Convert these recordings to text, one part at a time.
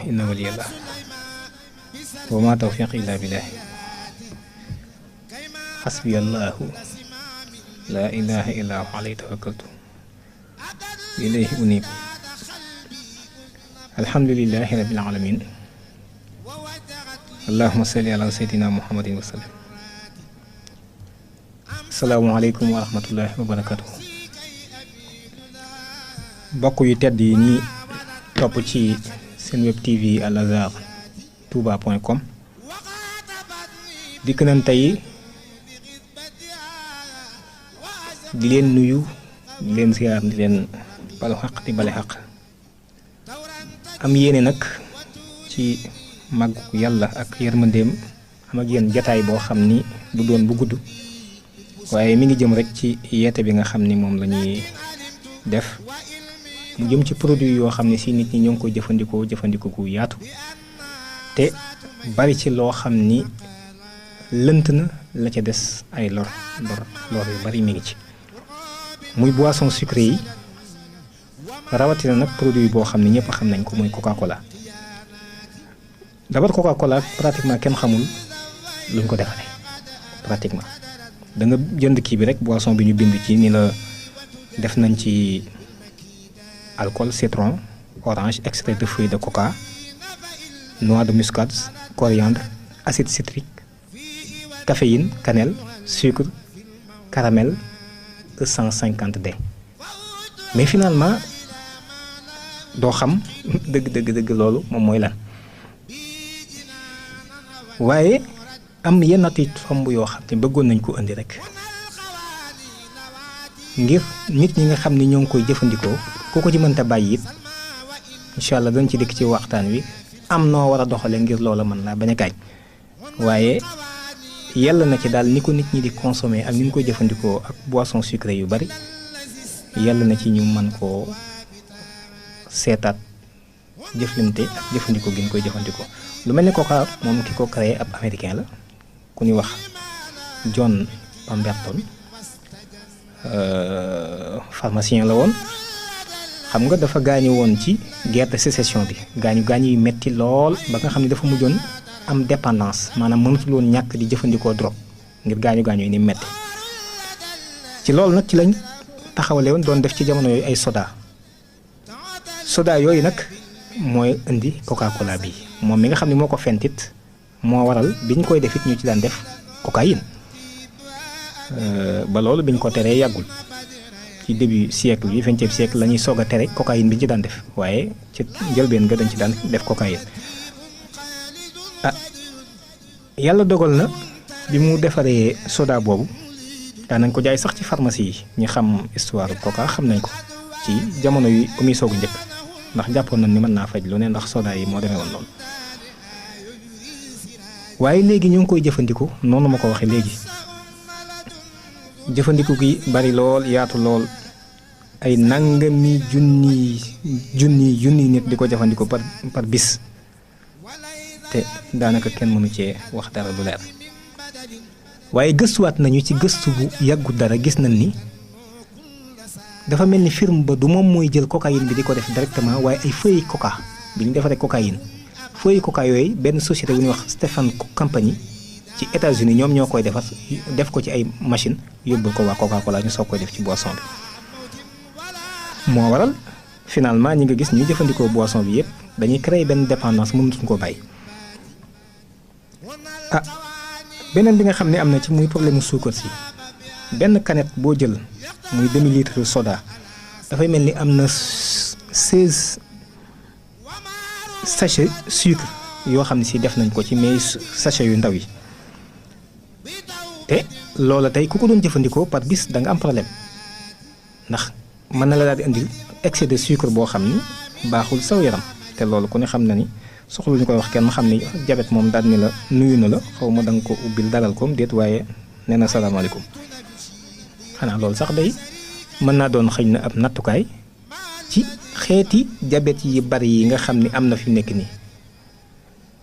inna waliyallah wa ma tawfiq illa billah hasbiyallahu la ilaha illa huwa alayhi tawakkaltu wa ilayhi unib alhamdulillahi rabbil alamin allahumma salli ala sayyidina muhammadin wa sallam. Assalamu alaykum wa rahmatullahi wa barakatuh. Bokk yu tedd yi ñi topp ci seen web tv Al Azhar touba.com dikk nañ tey di leen nuyu di leen ziar di leen balu xaq di bale xaq am yéene nag ci màggu yàlla ak yërmandeem am ak yéen jataay boo xam ni du doon bu gudd waaye mi ngi jëm rek ci yeete bi nga xam ni moom la ñuy def mu jëm ci produit yoo xam ne si nit ñi ñoo ngi koy jëfandikoo gu yaatu te bari ci loo xam ni lënt na la ca des ay lor yu bari mi ngi ci muy boisson sucrée yi rawatina nag produit boo xam ne ñëpp xam nañ ko muy Coca-Cola. d'abord Coca-Cola pratiquement kenn xamul luñ ko defaree pratiquement da nga jënd kii bi rek boisson bi ñu bind ci ni la def nañ ci alcool, citron, orange, extrait de feuille de coca, noix de muscade, coriandre, acide citrique, caféine, cannelle, sucre, caramel, E150D. Mais finalement doo xam dëgg loolu moom mooy lan waaye am yenn ati tomb yoo xam ne bëggoon nañ ko indi rek ngir nit ñi nga xam ni ñoo ngi koy jëfandikoo ku ko ci mënta bàyyi it incha allah dañ ci dikk ci waxtaan wi am noo war a doxale ngir loola mën laa bañ a gaañ waaye yàlla na ci daal ni ko nit ñi di consommer ak ni ñu koy jëfandikoo ak boisson sucrée yu bari yàlla na ci ñu mën koo seetaat jëflante ak jëfandikoo gi ñu koy jëfandikoo lu mel ni Coca moom ki ko créé ab américain la ku ñuy wax John Pemberton pharmacien la woon xam nga dafa gaañu woon ci guerre de sécession bi gaañu yu metti lool ba nga xam ne dafa mujjoon am dépendance maanaam mënatul woon ñàkk di jëfandikoo drogue ngir gaañu yi ni metti ci loolu nag ci lañ taxawale woon doon def ci jamono yooyu ay soda yooyu nag mooy indi Coca-Cola bi moom mi nga xam ne moo ko fentit moo waral bi ñu koy def it ñu ci daan def cocaïne ba loolu bi ñu ko teree yàggul ci début siècle bi 20e siècle la ñuy soog a tere cocaïne bi ñu ci daan def waaye ci njëlbeen nga dañ ci daan def cocaïne yàlla dogal na bi mu defaree soda boobu daanañ ko jaay sax ci pharmacie yi ñi xam histoire Coca xam nañ ko ci jamono yu muy soog njëkk ndax jàppoon nañ ni mën naa faj lu ne ndax soda yi moo demee woon noonu waaye léegi ñu ngi koy jëfandiku noonu ma ko waxee léegi jëfandiku gi bari lool yaatu lool ay nangami junni nit di ko jëfandiku par bis te daanaka kenn mënu cee wax dara lu leer waaye gëstuwaat nañu ci gëstu bu yàggu dara gis nañ ni dafa mel ni firme ba du moom mooy jël cocaïne bi di ko def directement waaye ay feuilles coca bi ñu defaree cocaïne feuilles coca yooyu benn société bu ñuy wax Stefan Company ci États-Unis ñoom ñoo koy defar def ko ci ay machine yóbbul ko waa Coca-Cola ñu soog koy def ci boisson bi moo waral finalement ñi nga gis ñuy jëfandikoo boisson bi yëpp dañuy créer benn dépendance mënutuñ koo bàyyi beneen bi nga xam ne am na ci muy problème mu suukar si benn canette boo jël muy demi-litre soda dafay mel ni am na 16 sachet sucre yoo xam ne si def nañ ko ci mais sachet yu ndaw yi te loola tey ku ko doon jëfandikoo par bis da nga am problème ndax mën na la daal di indil excès de sucre boo xam ni baaxul saw yaram te loolu ku ne xam na ni soxla ñu koy wax kenn xam ni diabète moom daal ni la nuyu na la xaw ma da nga ko ubbil dalal koom déet waaye nee na salaamaaleykum xanaa loolu sax day mën naa doon xëy na ab nattukaay ci xeeti diabète yi bari yi nga xam ni am na fi nekk nii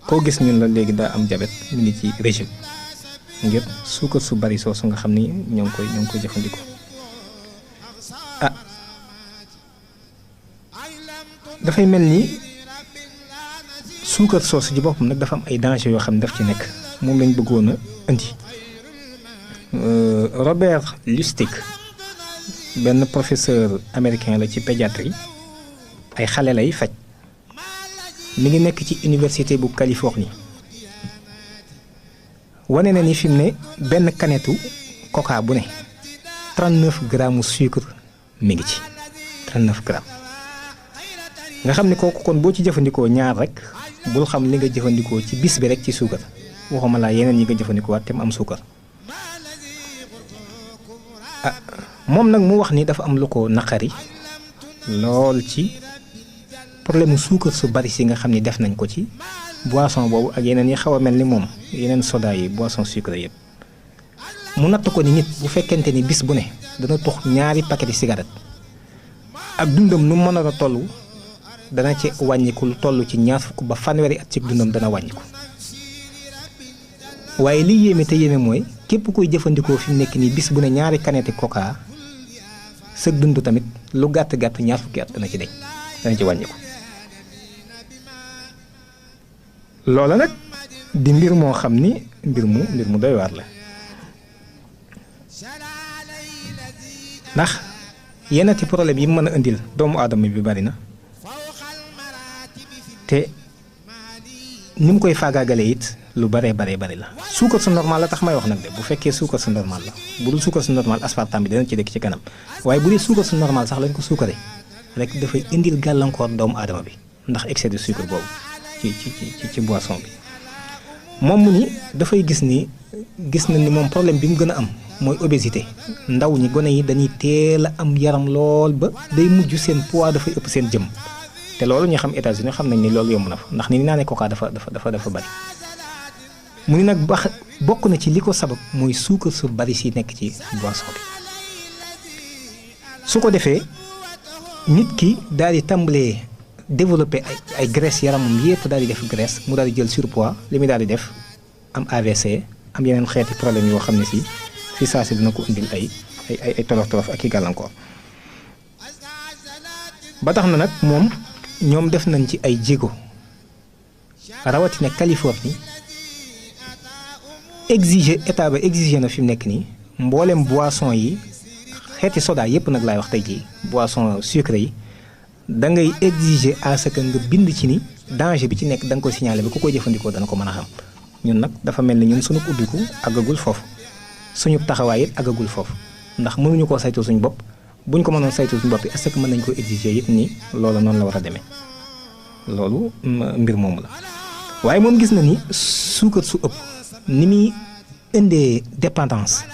koo gis ñun la léegi daa am diabète mu ngi ci régime ngir suukar su bari soosu nga xam ni ñoo ngi koy jëfandikoo dafay mel ni suukar soosu ji boppam nag dafa am ay danger yoo xam ne daf ci nekk moom lañ bëggoon a indi. Robert Lustig benn professeur américain la ci pédiatrie ay xale lay faj mi ngi nekk ci université bu Californie wane na ni fi mu ne benn kanetu coca bu ne 39 grammes sucre mi ngi ci 39 grammes nga xam ni kooku kon boo ci jëfandikoo ñaar rek bul xam li nga jëfandikoo ci bis bi rek ci suukar waxuma laa yeneen yi nga jëfandikoo waat te mu am suukar. moom nag mu wax ni dafa am lu ko naqari lool ci problème mu suukar su bari si nga xam ni def nañ ko ci boisson boobu ak yeneen yi xaw a mel ni moom yeneen soda yi boisson sucré yëpp. mu natt ko ni nit bu fekkente ni bis bu ne dana tux ñaari paquet cigarette ak dundam nu mën a toll dana ci wàññiku lu toll ci 20 ba fanweeri at ci dundam dana wàññiku. waaye li yéeme te yéeme mooy képp koy jëfandikoo fi mu nekk nii bis bu ne ñaari canette coca sa dund tamit lu gàtt gàtt 20 at dana ci deñ dana ci wàññiku. loola nag di mbir moo xam ni mbir mu doy waar la ndax yenn ci problème yi mën a indil doomu aadama bi bari na te ni mu koy faagaagalee it lu bari la. suukar su normal la tax may wax nag de bu fekkee suukar su normal la bu dul suukar su normal aspartame bi dana ci dëkk ci kanam waaye bu dee suukar su normal sax lañ ko suukaree rek dafay indil gàllankoor doomu aadama bi ndax excès de sucre boobu ci boisson bi. moom mu ni dafay gis na ni moom problème bi mu gën a am mooy obésité ndaw ñi gone yi dañuy teel a am yaram lool ba day mujj seen poids dafay ëpp seen jëm te loolu ñu xam États-Unis xam nañ ni loolu yomb na fa ndax ni naa ne coca dafa bari. mu ni nag bokk na ci li ko sabab mooy suukar su bari si nekk ci boisson bi su ko defee nit ki daal di tàmbalee développer ay graisse yaramam yépp daal di def graisse mu daal di jël surpoids li muy daal di def am AVC am yeneen xeeti problème yoo xam ne si fi saa si dina ko indil ay tolof ak i gàllankoor. ba tax na nag moom ñoom def nañ ci ay jéego rawatina Californie état ba exiger na fi mu nekk nii mboolem boisson yi xeeti soda yépp nag laay wax tey jii boisson sucré yi da ngay exiger à ce que nga bind ci ni danger bi ci nekk da nga ko signaler ba ku koy jëfandikoo dana ko mën a xam. ñun nag dafa mel ni ñun suñu ubbiku àggagul foofu suñu taxawaay it àggagul foofu ndax mënuñu koo saytu suñu bopp buñ ko mënoon saytu suñu bopp yi est-ce que mën nañ ko exiger it ni loolu noonu la war a demee loolu mbir moomu la. waaye moom gis na ni suukar su ëpp ni muy indee dépendance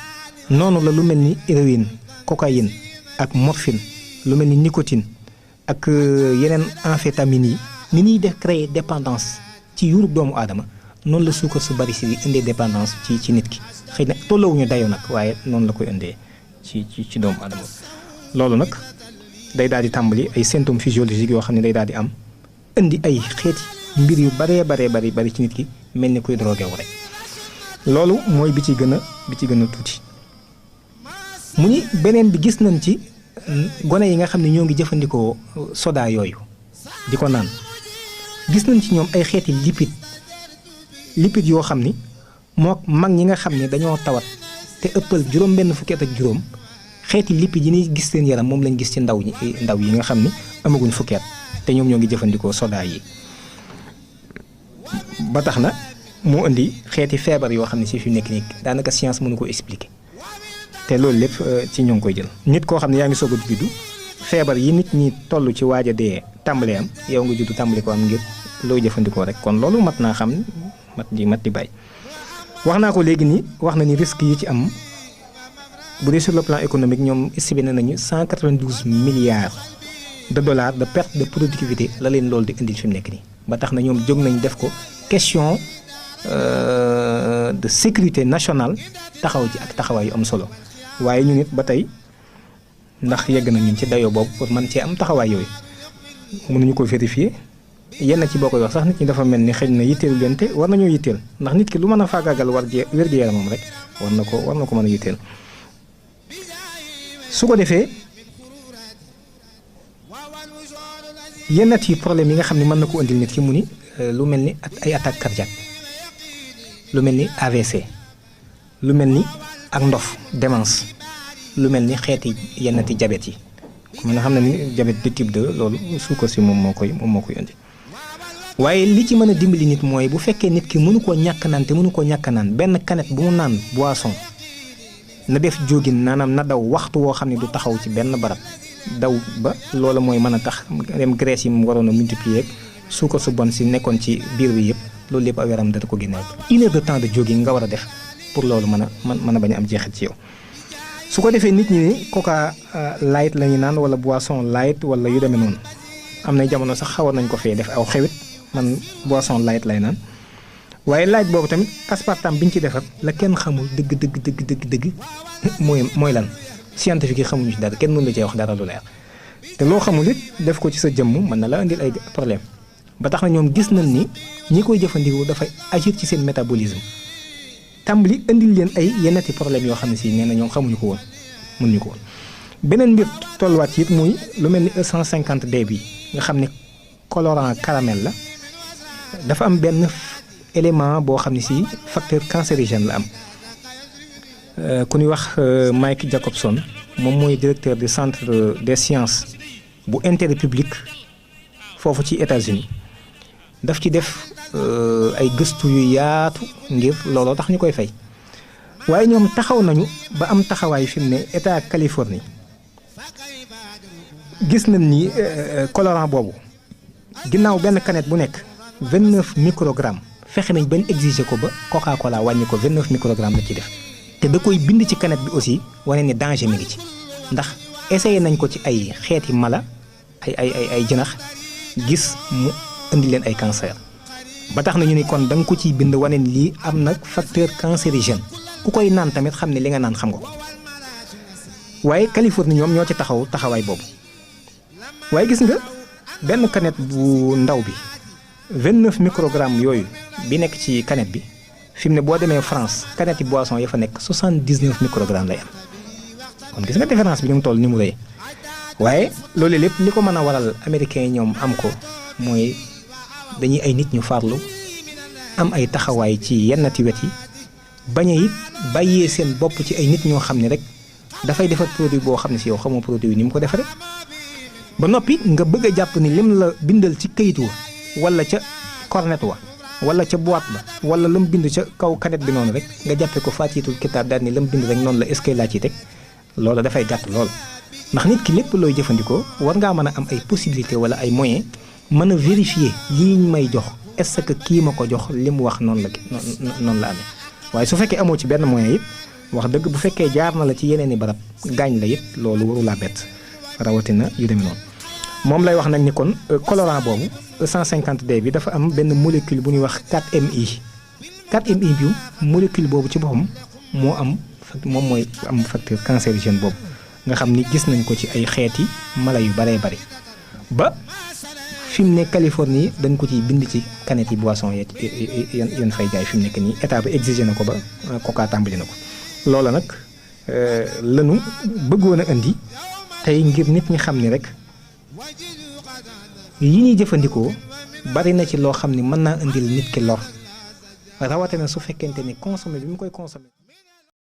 noonu la lu mel ni héroïne cocaïne ak morphine lu mel ni nicotine ak yeneen amphétamines yi ni ñuy def créer dépendance ci yurub doomu aadama noonu la suukar su bari si di indee dépendance ci nit ki xëy na tolloowuñu dayoo nag waaye noonu la koy indee ci doomu aadama. loolu nag day daal di tàmbali ay symptômes physiologiques yoo xam ne day daal di am indi ay xeeti mbir yu bari ci nit ki mel ni kuy drogué wu rek. loolu mooy bi ci gën a tuuti mu ni beneen bi gis nañ ci gone yi nga xam ne ñoo ngi jëfandikoo soda yooyu di ko naan gis nañ ci ñoom ay xeeti lipide yoo xam ni moo mag ñi nga xam ne dañoo tawat te ëppal juróom-benn fukki at ak juróom xeeti lipide yi ni gis seen yaram moom lañ gis ci ndaw yi nga xam ni amaguñ fukki at te ñoom ñoo ngi jëfandikoo soda yi ba tax na moo indi xeeti feebar yoo xam ne si fi nekk nii daanaka science mënu ko expliquer te loolu lépp ci ñoo ngi koy jël. nit koo xam ne yaa ngi soog a juddu feebar yi nit ñi toll ci waaj a dee tàmbalee am yow nga juddu tàmbali ko am ngir loo jëfandikoo rek kon loolu mat naa xam mat di bàyyi. wax naa ko léegi nii wax na ni risques yi ci am bu dee sur le plan économique ñoom estimé nañu 192 milliards de dollars de perte de productivité la leen loolu di indil fi mu nekk nii ba tax na ñoom jóg nañ def ko question de sécurité nationale taxaw ci ak taxawaay yu am solo waaye ñu nit ba tey ndax yegg na ñun ci dayoo boobu pour man cee am taxawaay yooyu mënuñu ko vérifier yenn ci boo koy wax sax nit ñi dafa mel ni xëy na yitteelu leen te war nañoo yitteel ndax nit ki lu mën a faagaagal wér-gu-yaramam rek war na ko mën a yitteel su ko defee yenn ci problème yi nga xam ne mën na ko indil nit ki mu ni lu mel ni ay attaque cardiaque lu mel ni AVC lu mel ni ak ndof démence lu mel ni xeeti yennati diabète yi mën na xam ne ni diabète de type 2 loolu suukar si moom moo koy indi waaye li ci mën a dimbali nit mooy bu fekkee nit ki mënu koo ñàkk naan te mënu koo ñàkk naan benn canette bu mu naan boisson na def jógin naanaam na daw waxtu woo xam ne du taxaw ci benn barab daw ba loola mooy mën a tax dem graisse yi mu waroon a multiplier suukar su bon si nekkoon ci biir bi yëpp loolu lépp aw yaram dana ko génneel 1 heure de temps de jogging nga war a def pour loolu mën a bañ a am jeexit ci yow. su ko defee nit ñi ni coca light la ñu naan wala boisson light wala yu demee noonu am na jamono sax xawoon nañ ko fee def aw xewit man boisson light lay naan waaye light boobu tamit aspartame bi ñu ci defar la kenn xamul dëgg mooy lan scientifique yi xamuñu ci dara kenn mënu la cee wax dara lu leer te loo xamul it def ko ci sa jëmm mën na la indil ay problème ba tax na ñoom gis nañ ni ñi koy jëfandikoo dafay agir ci seen métabolisme tàmbali indil leen ay yennati problème yoo xam ne si nee na ñoom xamuñu ko woon mënuñu ko woon. beneen mbir tolluwaat ci it muy lu mel ni E150D bi nga xam ne colorant caramel la dafa am benn élément boo xam ne si facteur cancérigène la am ku ñuy wax Mike Jacobson moom mooy directeur du centre des sciences bu intérêt public foofu ci États-Unis daf ci def ay gëstu yu yaatu ngir looloo tax ñu koy fay waaye ñoom taxaw nañu ba am taxawaay fi mu ne état Californie gis nañ ni colorant boobu ginnaaw benn canette bu nekk 29 microgrammes fexe nañ bañ exiger ko ba Coca-Cola wàññi ko 29 microgrammes la ci def te da koy bind ci canette bi aussi wane ni danger mi ngi ci ndax essayé nañ ko ci ay xeeti mala ay jënax gis mu indi leen ay cancer ba tax na ñu ni kon da nga ko ciy bind wane ni lii am nag facteur cancérigène ku koy naan tamit xam ne li nga naan xam nga ko waaye Californie ñoom ñoo ci taxawaay boobu waaye gis nga benn canette bu ndaw bi 29 microgrammes yooyu bi nekk ci canette bi fi mu ne boo demee France canette yi boisson ya fa nekk 79 microgrammes lay am kon gis nga différence bi ñu mu toll ni mu rëy waaye loolu lépp li ko mën a waral américains yi ñoom am ko mooy dañuy ay nit ñu farlu am ay taxawaay ci yennati wet yi bañ a it bàyyee seen bopp ci ay nit ñoo xam ne rek dafay defar produit boo xam ne si yow xamoo produit ni mu ko defaree ba noppi nga bëgg a jàpp ni lim la bindal ci kayit wa wala ca cornet wa wala ca boîte ba wala lam bind ca kaw canette bi noonu rek nga jàppee ko faatiitul kitaab daal ni lam bind rek noonu la est-ce que laa ciy teg loolu dafay gàtt lool ndax nit ki lépp looy jëfandikoo war ngaa mën a am ay possibilité wala ay moyens mën a vérifier lii ñu may jox est-ce que kii ma ko jox li mu wax noonu la amee waaye su fekkee amoo ci benn moyen it wax dëgg bu fekkee jaar na la ci yeneen i barab gaañ la it loolu waru laa bett rawatina yu demee noonu moom lay wax nag ni kon colorant boobu E150D bi dafa am benn molécule bu ñuy wax 4MI 4MI bi molécule boobu ci boppam moom mooy am facteur cancérigène boobu nga xam ni gis nañ ko ci ay xeeti mala yu baree bari ba fi mu ne Californie dañ ko ciy bind ci canette yi boisson yan fay jaay fi mu nekk nii état bi exigé na ko ba Coca tàmbali na ko loola nag lanu bëggoon a indi tey ngir nit ñi xam ni rek yi ñuy jëfandikoo bari na ci loo xam ni mën naa indil nit ki lor rawatina su fekkente ni consommé bi mu koy consommé